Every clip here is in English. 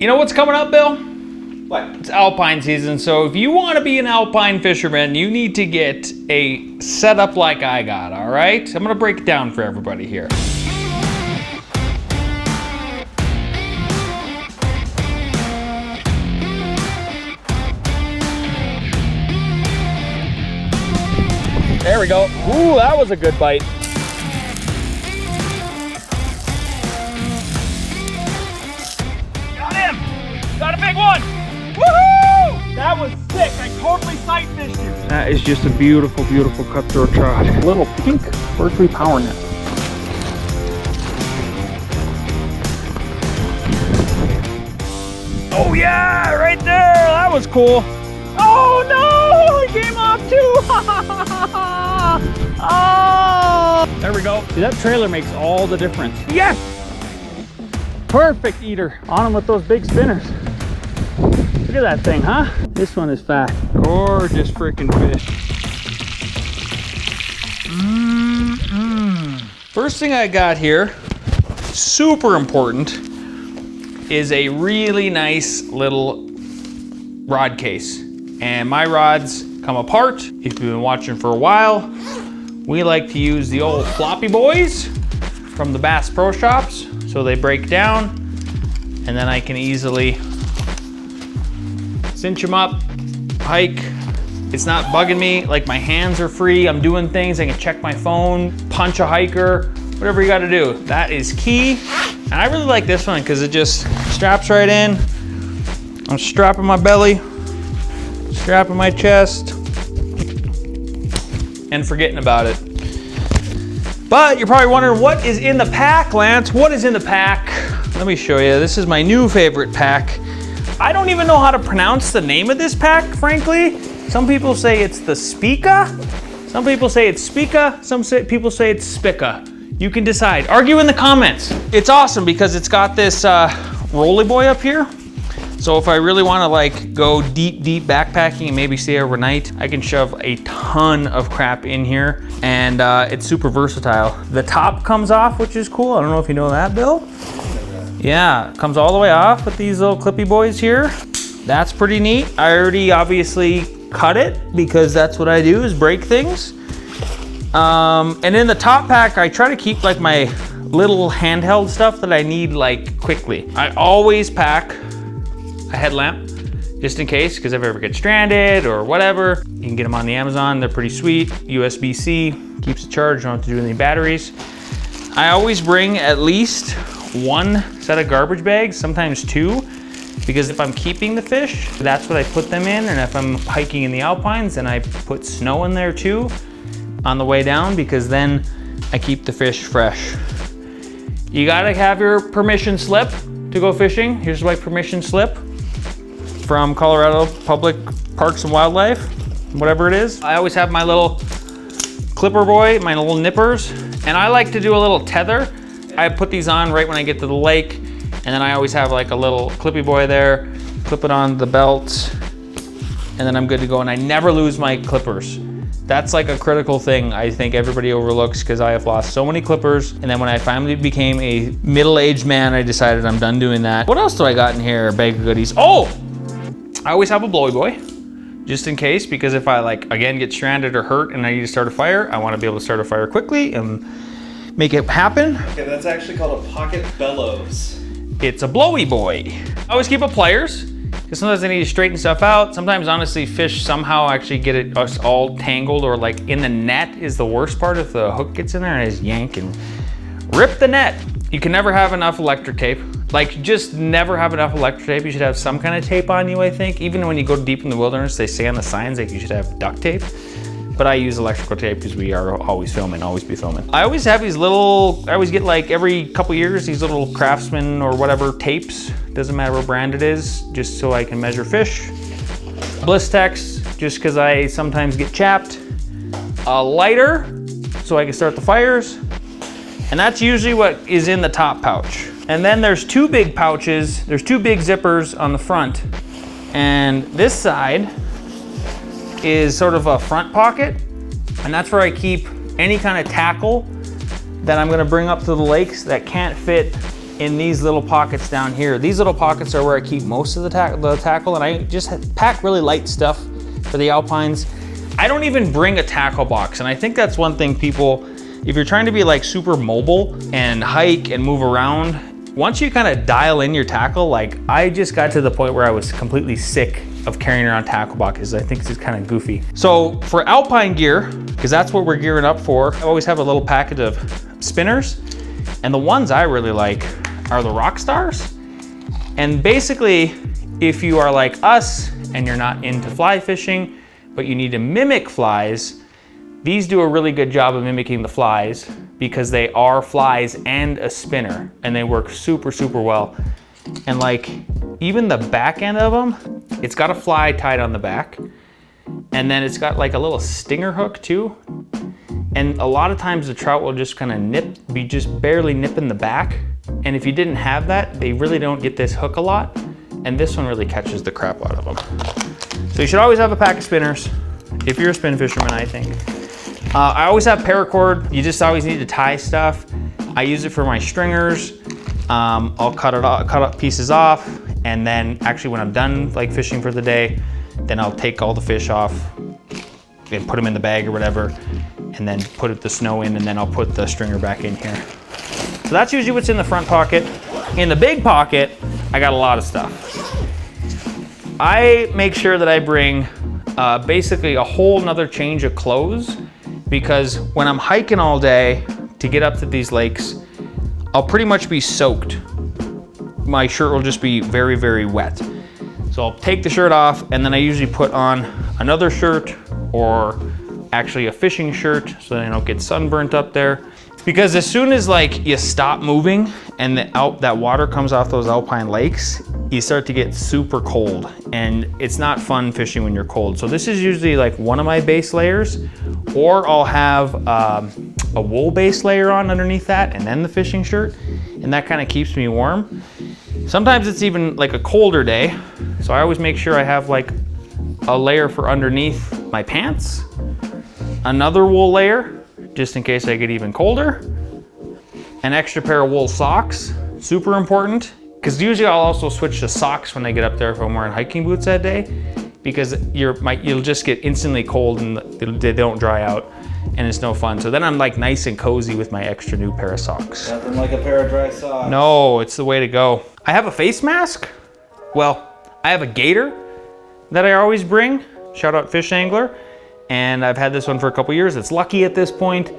You know what's coming up, Bill? What? It's Alpine season, so if you want to be an Alpine fisherman, you need to get a setup like I got, all right? I'm gonna break it down for everybody here. There we go. Ooh, that was a good bite. Got him! Got a big one! Woohoo! That was sick. I totally sight fished you. That is just a beautiful, beautiful cutthroat trout. A little pink bird power net. Oh yeah, right there. That was cool. Oh no! He came off too! Oh! There we go. See, that trailer makes all the difference. Yes! Perfect eater. On him with those big spinners. Look at that thing, huh? This one is fat. Gorgeous freaking fish. First thing I got here, super important, is a really nice little rod case. And my rods come apart. If you've been watching for a while, we like to use the old floppy boys from the Bass Pro Shops. So they break down, and then I can easily cinch them up, hike. It's not bugging me, like my hands are free. I'm doing things, I can check my phone, punch a hiker, whatever you gotta do. That is key. And I really like this one because it just straps right in. I'm strapping my belly, strapping my chest, and forgetting about it. But you're probably wondering, what is in the pack, Lance? What is in the pack? Let me show you. This is my new favorite pack. I don't even know how to pronounce the name of this pack, frankly. Some people say it's the Spica. Some people say it's Spica. People say it's Spica. You can decide. Argue in the comments. It's awesome because it's got this rolly boy up here. So if I really want to like go deep backpacking and maybe stay overnight, I can shove a ton of crap in here, and it's super versatile. The top comes off, which is cool. I don't know if you know that, Bill. Yeah, it comes all the way off with these little clippy boys here. That's pretty neat. I already obviously cut it because that's what I do, is break things. And in the top pack, I try to keep like my little handheld stuff that I need like quickly. I always pack a headlamp, just in case, because if I ever get stranded or whatever. You can get them on the Amazon, they're pretty sweet. USB-C, keeps it charged, don't have to do any batteries. I always bring at least one set of garbage bags, sometimes two, because if I'm keeping the fish, that's what I put them in, and if I'm hiking in the Alpines, then I put snow in there too on the way down, because then I keep the fish fresh. You gotta have your permission slip to go fishing. Here's my permission slip from Colorado Public Parks and Wildlife, whatever it is. I always have my little clipper boy, my little nippers, and I like to do a little tether. I put these on right when I get to the lake, and then I always have like a little clippy boy there, clip it on the belt, and then I'm good to go, and I never lose my clippers. That's like a critical thing I think everybody overlooks, because I have lost so many clippers, and then when I finally became a middle-aged man, I decided I'm done doing that. What else do I got in here? A bag of goodies. Oh! I always have a blowy boy, just in case, because if I like, again, get stranded or hurt and I need to start a fire, I want to be able to start a fire quickly and make it happen. Okay, that's actually called a pocket bellows. It's a blowy boy. I always keep a pliers, because sometimes I need to straighten stuff out. Sometimes, honestly, fish somehow actually get it all tangled, or like in the net is the worst part. If the hook gets in there and I just yank and rip the net. You can never have enough electric tape. Like, just never have enough electric tape. You should have some kind of tape on you, I think. Even when you go deep in the wilderness, they say on the signs like you should have duct tape. But I use electrical tape because we are always filming, always be filming. I always have these little, I always get like every couple years, these little Craftsman or whatever tapes. Doesn't matter what brand it is, just so I can measure fish. Blistex, just because I sometimes get chapped. A lighter, so I can start the fires. And that's usually what is in the top pouch. And then there's two big pouches, there's two big zippers on the front. And this side is sort of a front pocket, and that's where I keep any kind of tackle that I'm gonna bring up to the lakes that can't fit in these little pockets down here. These little pockets are where I keep most of the tackle, and I just pack really light stuff for the Alpines. I don't even bring a tackle box, and I think that's one thing people, if you're trying to be like super mobile and hike and move around, once you kind of dial in your tackle, like I just got to the point where I was completely sick of carrying around tackle boxes. I think it's just kind of goofy. So for Alpine gear, because that's what we're gearing up for, I always have a little packet of spinners, and the ones I really like are the rock stars. And basically, if you are like us and you're not into fly fishing, but you need to mimic flies, these do a really good job of mimicking the flies because they are flies and a spinner, and they work super, super well. And like, even the back end of them, it's got a fly tied on the back, and then it's got like a little stinger hook too. And a lot of times the trout will just kind of be just barely nipping the back. And if you didn't have that, they really don't get this hook a lot. And this one really catches the crap out of them. So you should always have a pack of spinners if you're a spin fisherman, I think. I always have paracord. You just always need to tie stuff. I use it for my stringers. I'll cut up pieces off, and then actually when I'm done like fishing for the day, then I'll take all the fish off and put them in the bag or whatever, and then put the snow in, and then I'll put the stringer back in here. So that's usually what's in the front pocket. In the big pocket, I got a lot of stuff. I make sure that I bring basically a whole nother change of clothes, because when I'm hiking all day to get up to these lakes, I'll pretty much be soaked. My shirt will just be very, very wet. So I'll take the shirt off, and then I usually put on another shirt, or actually a fishing shirt, so that I don't get sunburnt up there. Because as soon as like you stop moving and that water comes off those alpine lakes, you start to get super cold, and it's not fun fishing when you're cold. So this is usually like one of my base layers, or I'll have a wool base layer on underneath that, and then the fishing shirt, and that kind of keeps me warm. Sometimes it's even like a colder day, so I always make sure I have like a layer for underneath my pants, another wool layer just in case I get even colder, an extra pair of wool socks, super important, because usually I'll also switch to socks when I get up there if I'm wearing hiking boots that day, because you'll just get instantly cold and they don't dry out, and it's no fun. So then I'm like nice and cozy with my extra new pair of socks. Nothing like a pair of dry socks. No, it's the way to go. I have a face mask. Well, I have a gator that I always bring. Shout out Fish Angler. And I've had this one for a couple years. It's lucky at this point.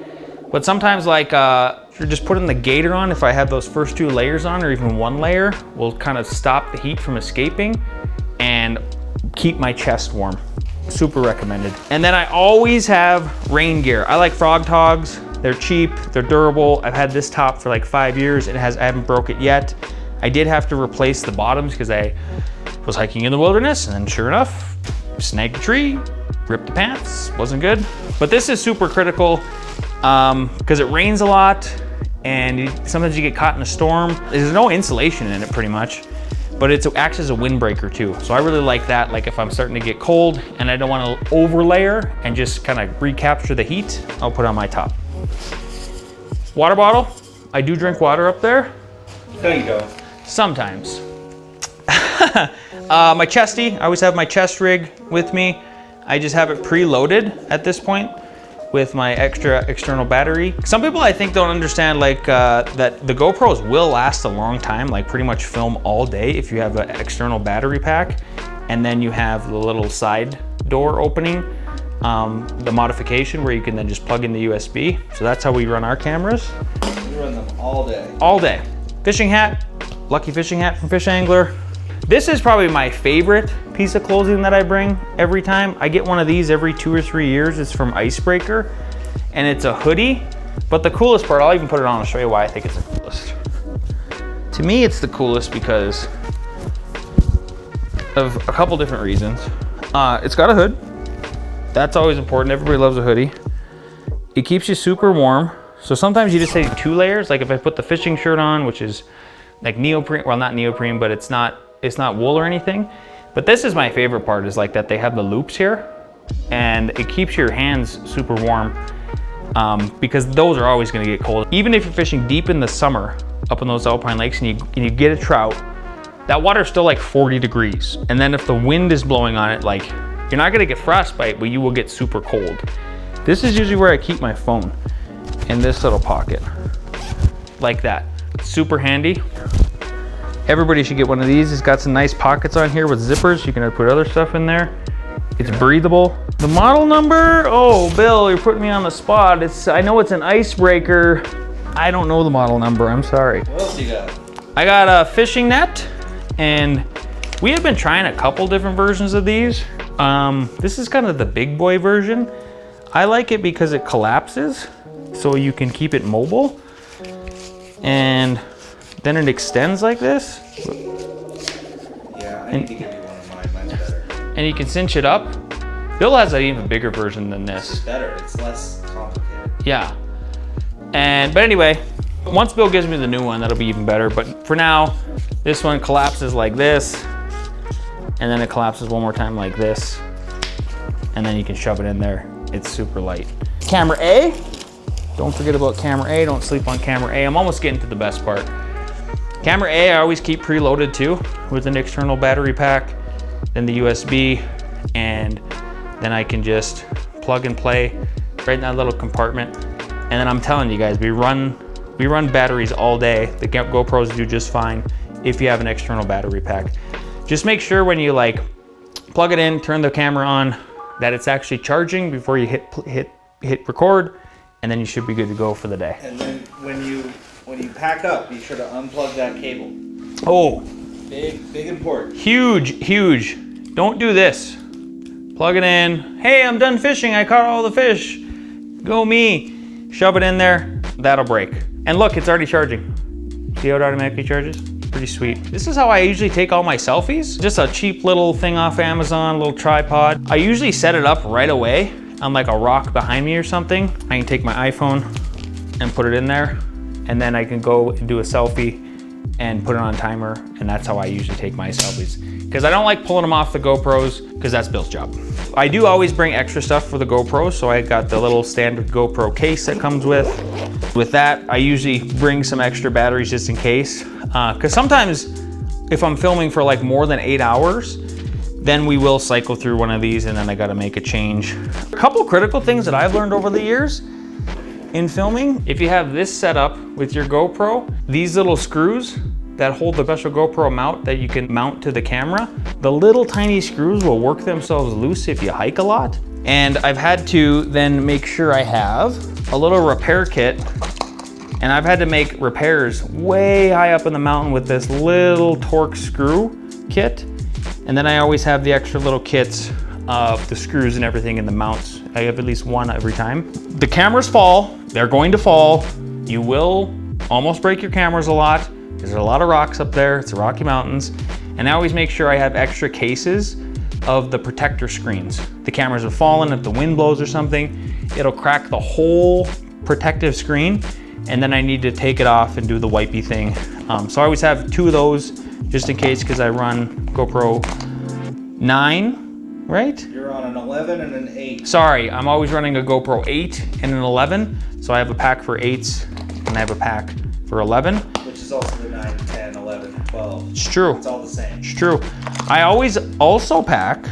But sometimes like, if you're just putting the gator on, if I have those first 2 layers on, or even 1 layer, will kind of stop the heat from escaping and keep my chest warm. Super recommended. And then I always have rain gear. I like Frog Togs. They're cheap, they're durable. I've had this top for like 5 years. I haven't broke it yet. I did have to replace the bottoms because I was hiking in the wilderness, and then sure enough, snagged a tree, ripped the pants, wasn't good. But this is super critical because it rains a lot, and sometimes you get caught in a storm. There's no insulation in it pretty much, but it acts as a windbreaker too. So I really like that, like if I'm starting to get cold and I don't want to over layer and just kind of recapture the heat, I'll put on my top. Water bottle, I do drink water up there. No, you don't. Sometimes. My chesty, I always have my chest rig with me. I just have it preloaded at this point with my extra external battery. Some people I think don't understand like that the GoPros will last a long time, like pretty much film all day if you have an external battery pack, and then you have the little side door opening, the modification where you can then just plug in the USB. So that's how we run our cameras. We run them all day. All day. Fishing hat, lucky fishing hat from Fish Angler. This is probably my favorite piece of clothing that I bring every time. I get one of these every 2 or 3 years. It's from Icebreaker, and it's a hoodie. But the coolest part, I'll even put it on and show you why I think it's the coolest. To me, it's the coolest because of a couple different reasons. It's got a hood. That's always important. Everybody loves a hoodie. It keeps you super warm. So sometimes you just take 2 layers. Like if I put the fishing shirt on, which is like neoprene, well, not neoprene, but it's not wool or anything. But this is my favorite part, is like that they have the loops here, and it keeps your hands super warm because those are always gonna get cold. Even if you're fishing deep in the summer, up in those Alpine lakes and you get a trout, that water's still like 40 degrees. And then if the wind is blowing on it, like you're not gonna get frostbite, but you will get super cold. This is usually where I keep my phone, in this little pocket, like that. Super handy. Everybody should get one of these. It's got some nice pockets on here with zippers. You can put other stuff in there. It's breathable. The model number, oh, Bill, you're putting me on the spot. I know it's an icebreaker. I don't know the model number, I'm sorry. What else you got? I got a fishing net, and we have been trying a couple different versions of these. This is kind of the big boy version. I like it because it collapses, so you can keep it mobile. And then it extends like this. Yeah, I need to give you one of mine. Mine's better. And you can cinch it up. Bill has an even bigger version than this. It's better. It's less complicated. Yeah. But anyway, once Bill gives me the new one, that'll be even better. But for now, this one collapses like this, and then it collapses one more time like this, and then you can shove it in there. It's super light. Camera A. Don't forget about camera A. Don't sleep on camera A. I'm almost getting to the best part. Camera A, I always keep preloaded too, with an external battery pack, then the USB, and then I can just plug and play right in that little compartment. And then I'm telling you guys, we run batteries all day. The GoPros do just fine if you have an external battery pack. Just make sure when you like plug it in, turn the camera on, that it's actually charging before you hit record, and then you should be good to go for the day. And then when you pack up, be sure to unplug that cable. Oh, Big important. huge. Don't do this. Plug it in. Hey, I'm done fishing. I caught all the fish. Go me. Shove it in there. That'll break. And look, it's already charging. See how it automatically charges? Pretty sweet. This is how I usually take all my selfies. Just a cheap little thing off Amazon, little tripod. I usually set it up right away on like a rock behind me or something. I can take my iPhone and put it in there, and then I can go and do a selfie and put it on timer, and that's how I usually take my selfies. Because I don't like pulling them off the GoPros, because that's Bill's job. I do always bring extra stuff for the GoPro, so I got the little standard GoPro case that comes with. With that, I usually bring some extra batteries just in case. Because sometimes if I'm filming for like more than 8 hours, then we will cycle through one of these and then I gotta make a change. A couple critical things that I've learned over the years in filming, if you have this set up with your GoPro, these little screws that hold the special GoPro mount that you can mount to the camera, the little tiny screws will work themselves loose if you hike a lot. And I've had to then make sure I have a little repair kit, and I've had to make repairs way high up in the mountain with this little torque screw kit. And then I always have the extra little kits of the screws and everything in the mounts. I have at least one every time. The cameras fall, they're going to fall. You will almost break your cameras a lot. There's a lot of rocks up there, it's the Rocky Mountains. And I always make sure I have extra cases of the protector screens. The cameras have fallen, if the wind blows or something, it'll crack the whole protective screen, and then I need to take it off and do the wipey thing. So I always have 2 of those just in case, because I run GoPro 9, right? You're on an 11 and an 8. Sorry, I'm always running a GoPro 8 and an 11. So I have a pack for 8s and I have a pack for 11. Which is also the 9, 10, 11, 12. It's true. It's all the same. It's true. I always also pack,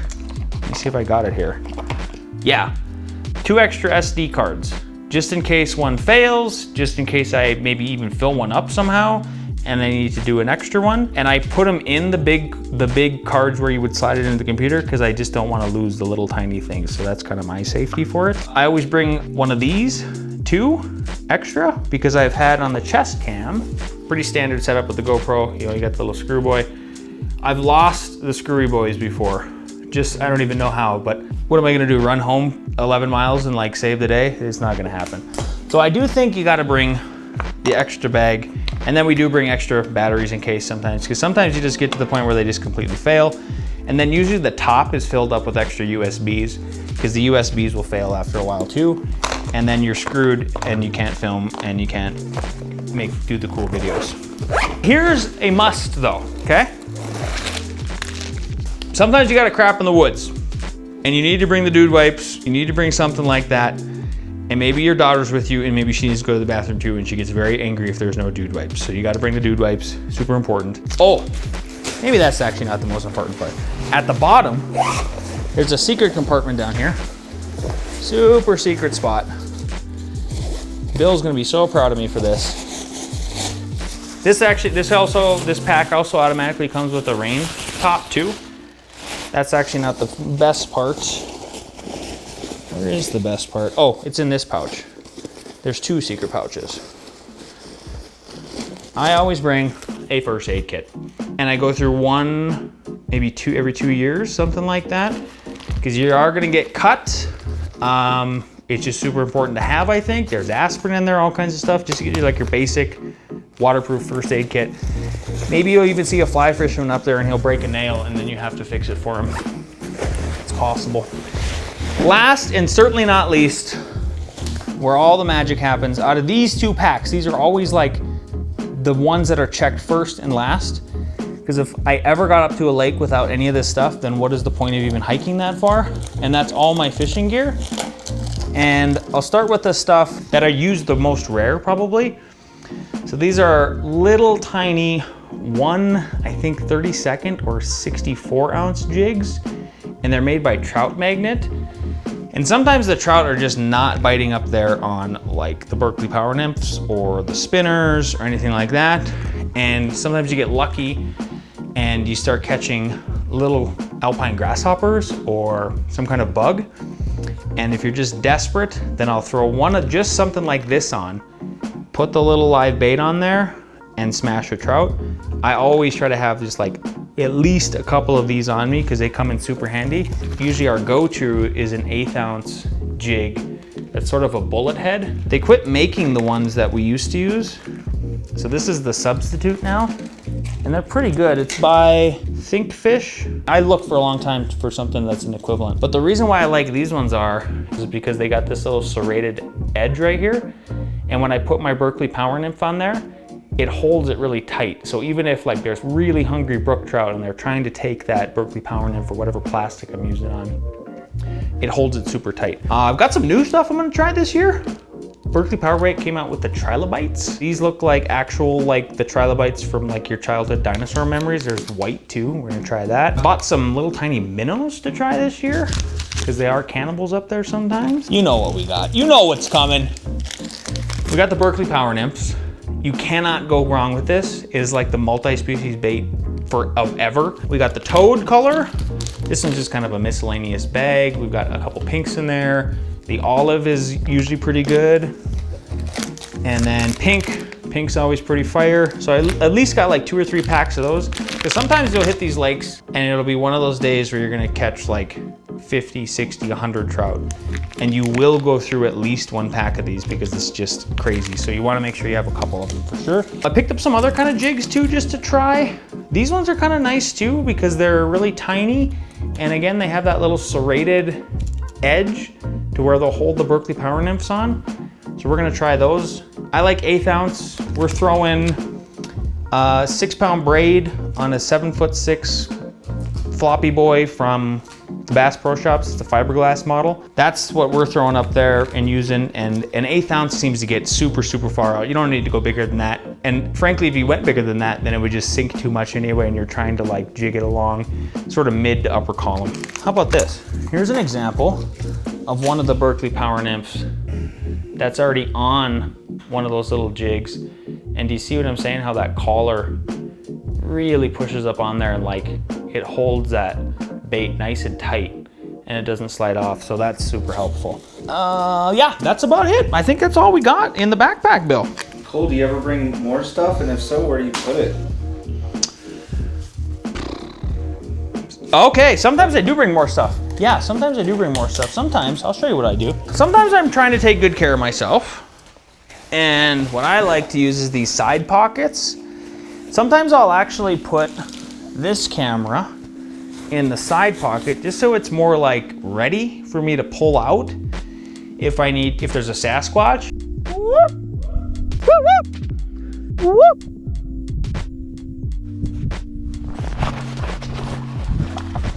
let me see if I got it here. Yeah, 2 extra SD cards, just in case one fails, just in case I maybe even fill one up somehow, and I need to do an extra one. And I put them in the big cards where you would slide it into the computer, because I just don't want to lose the little tiny things. So that's kind of my safety for it. I always bring one of these, 2 extra, because I've had on the chest cam, pretty standard setup with the GoPro, you know, you got the little screw boy. I've lost the screwy boys before. Just, I don't even know how, but what am I gonna do, run home 11 miles and like save the day? It's not gonna happen. So I do think you gotta bring the extra bag, and then we do bring extra batteries in case sometimes, because sometimes you just get to the point where they just completely fail. And then usually the top is filled up with extra USBs, because the USBs will fail after a while too. And then you're screwed and you can't film and you can't do the cool videos. Here's a must though, okay? Sometimes you gotta crap in the woods and you need to bring the dude wipes, you need to bring something like that. And maybe your daughter's with you and maybe she needs to go to the bathroom too and she gets very angry if there's no dude wipes. So you gotta bring the dude wipes, super important. Oh, maybe that's actually not the most important part. At the bottom, there's a secret compartment down here. Super secret spot. Bill's gonna be so proud of me for this. This pack also automatically comes with a rain top too. That's actually not the best part. Where is the best part? Oh, it's in this pouch. There's 2 secret pouches. I always bring a first aid kit. And I go through one, maybe two, every 2 years, something like that. Because you are gonna get cut. It's just super important to have, I think. There's aspirin in there, all kinds of stuff, just to get you like your basic waterproof first aid kit. Maybe you'll even see a fly fisherman up there and he'll break a nail and then you have to fix it for him. It's possible. Last and certainly not least, where all the magic happens, out of these 2 packs, these are always like the ones that are checked first and last. Because if I ever got up to a lake without any of this stuff, then what is the point of even hiking that far? And that's all my fishing gear. And I'll start with the stuff that I use the most rare probably. So these are little tiny I think 32nd or 64 ounce jigs. And they're made by Trout Magnet. And sometimes the trout are just not biting up there on like the Berkley Power Nymphs or the spinners or anything like that. And sometimes you get lucky and you start catching little Alpine grasshoppers or some kind of bug. And if you're just desperate, then I'll throw one of just something like this on, put the little live bait on there and smash a trout. I always try to have just like at least a couple of these on me because they come in super handy. Usually our go-to is an 1/8 ounce jig that's sort of a bullet head. They quit making the ones that we used to use. So this is the substitute now. And they're pretty good. It's by Think Fish. I looked for a long time for something that's an equivalent. But the reason why I like these ones is because they got this little serrated edge right here. And when I put my Berkley Power Nymph on there, it holds it really tight. So even if like there's really hungry brook trout and they're trying to take that Berkley Power Nymph or whatever plastic I'm using on, it holds it super tight. I've got some new stuff I'm gonna try this year. Berkley Power Bait came out with the trilobites. These look like actual, like the trilobites from like your childhood dinosaur memories. There's white too, we're gonna try that. Bought some little tiny minnows to try this year because they are cannibals up there sometimes. You know what we got, you know what's coming. We got the Berkley Power Nymphs. You cannot go wrong with this. It is like the multi-species bait of ever. We got the toad color. This one's just kind of a miscellaneous bag. We've got a couple pinks in there. The olive is usually pretty good. And then pink's always pretty fire. So I at least got like 2 or 3 packs of those. Because sometimes you'll hit these lakes and it'll be one of those days where you're gonna catch like 50, 60, 100 trout. And you will go through at least 1 pack of these because it's just crazy. So you wanna make sure you have a couple of them for sure. I picked up some other kind of jigs too, just to try. These ones are kind of nice too because they're really tiny. And again, they have that little serrated edge to where they'll hold the Berkley Power Nymphs on. So we're gonna try those. I like 1/8 ounce. We're throwing 6-pound braid on a 7'6" floppy boy from the Bass Pro Shops. It's the fiberglass model. That's what we're throwing up there and using. And an 1/8 ounce seems to get super, super far out. You don't need to go bigger than that. And frankly, if you went bigger than that, then it would just sink too much anyway and you're trying to like jig it along sort of mid to upper column. How about this? Here's an example of one of the Berkley Power Nymphs that's already on one of those little jigs. And do you see what I'm saying? How that collar really pushes up on there and like it holds that bait nice and tight and it doesn't slide off. So that's super helpful. Yeah, that's about it. I think that's all we got in the backpack, Bill. Cool, do you ever bring more stuff? And if so, where do you put it? Okay, sometimes I do bring more stuff. Yeah, sometimes I do bring more stuff. Sometimes, I'll show you what I do. Sometimes I'm trying to take good care of myself. And what I like to use is these side pockets. Sometimes I'll actually put this camera in the side pocket just so it's more like ready for me to pull out if there's a Sasquatch. Whoop. Whoop, whoop. Whoop.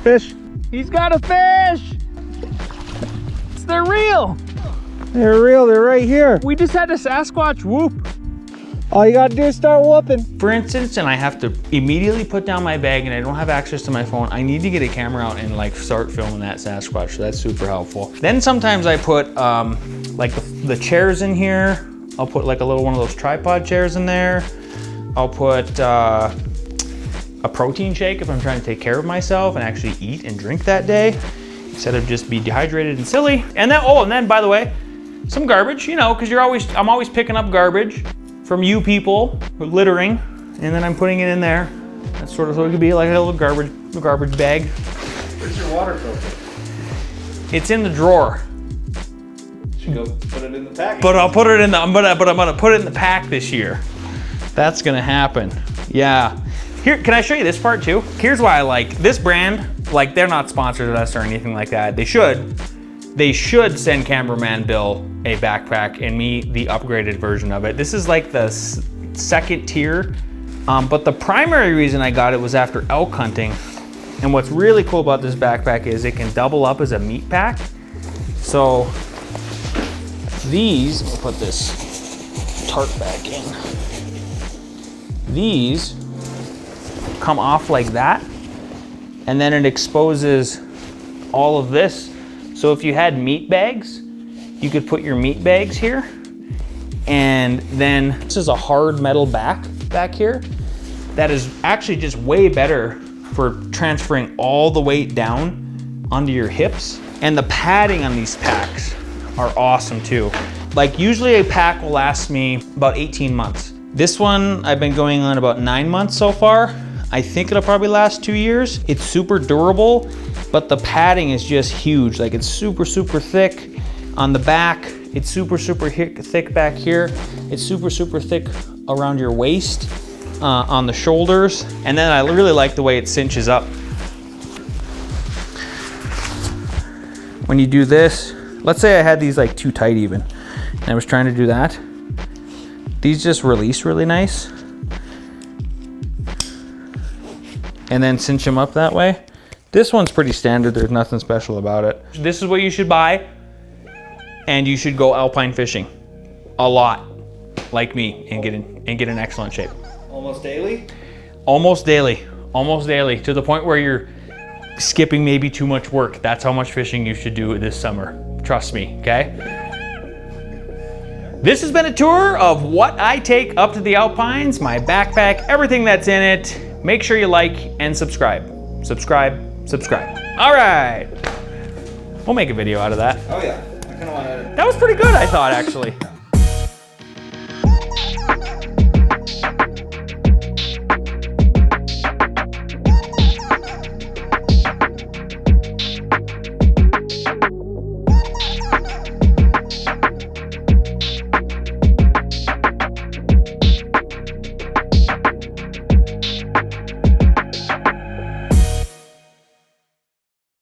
Fish. He's got a fish. They're real. They're real, they're right here. We just had a Sasquatch whoop. All you gotta do is start whooping. For instance, and I have to immediately put down my bag and I don't have access to my phone, I need to get a camera out and like start filming that Sasquatch, so that's super helpful. Then sometimes I put like the chairs in here. I'll put like a little one of those tripod chairs in there. I'll put a protein shake if I'm trying to take care of myself and actually eat and drink that day, instead of just be dehydrated and silly. And then, oh, and then by the way, some garbage, you know, because I'm always picking up garbage from you people littering, and then I'm putting it in there. That's sort of so it could be like a little garbage bag. Where's your water filter? It's in the drawer. You should go put it in the pack. But I'll put it in the I'm gonna put it in the pack this year. That's gonna happen. Yeah. Here, can I show you this part too? Here's why I like this brand. Like, they're not sponsored with us or anything like that. They should. They should send Cameraman Bill a backpack and me the upgraded version of it. This is like the second tier, but the primary reason I got it was after elk hunting. And what's really cool about this backpack is it can double up as a meat pack. So these, I'll put this tarp back in. These come off like that, and then it exposes all of this. So if you had meat bags, you could put your meat bags here, and then this is a hard metal back here that is actually just way better for transferring all the weight down onto your hips. And the padding on these packs are awesome too. Like, usually a pack will last me about 18 months. This one I've been going on about 9 months so far. I think it'll probably last 2 years. It's super durable, but the padding is just huge. Like, it's super, super thick on the back. It's super, super thick back here. It's super, super thick around your waist, on the shoulders. And then I really like the way it cinches up. When you do this, let's say I had these like too tight even, and I was trying to do that. These just release really nice. And then cinch them up that way. This one's pretty standard, there's nothing special about it. This is what you should buy, and you should go alpine fishing a lot, like me, and get in excellent shape. Almost daily? Almost daily, to the point where you're skipping maybe too much work. That's how much fishing you should do this summer. Trust me, okay? This has been a tour of what I take up to the Alpines, my backpack, everything that's in it. Make sure you like and subscribe. Subscribe. All right. We'll make a video out of that. Oh yeah, I kind of want to. That was pretty good, I thought, actually.